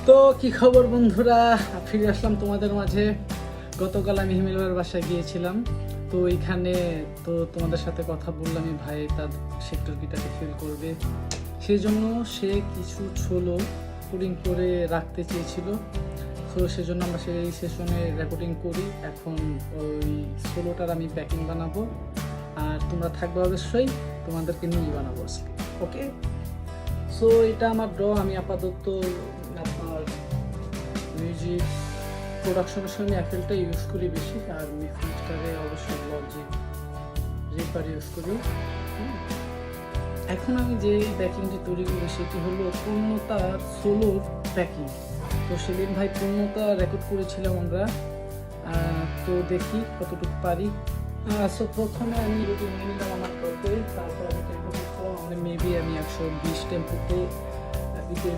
তো কি খবর বন্ধুরা, ফিরে আসলাম তোমাদের মাঝে। গতকাল আমি হিমেলের বাসায় গিয়েছিলাম, তো এইখানে তো তোমাদের সাথে কথা বললাম ভাই তার সেক্টর গিটারকে ফিল করবে, সেই জন্য সে কিছু ছোলো রেকর্ডিং করে রাখতে চেয়েছিল। তো সেজন্য আমরা সেই সেশনে রেকর্ডিং করি। এখন ওই সোলোটার আমি ব্যাকিং বানাবো, আর তোমরা থাকবে অবশ্যই, তোমাদেরকে নিয়ে বানাবো আজকে। ওকে, সো এটা আমার ড্র। আমি আপাতত আপনার মিউজিক প্রোডাকশনের সময় অ্যাপেলটা ইউজ করি বেশি, আর মিক্সটারে অবশ্যই লজিক রিপার ইউজ করি। এখন আমি যে ব্যাকিংটি তৈরি করি সেটি হলো পূর্ণতার সোলোর ব্যাকিং। তো সেদিন ভাই পূর্ণতা রেকর্ড করেছিলাম আমরা, তো দেখি কতটুকু পারি। সো প্রথমে আমি যদি নিয়ে নিলাম আমার করতে, তারপর আমি টেম্পো করলাম, মেবি আমি 120 টেম্পোতে দিতে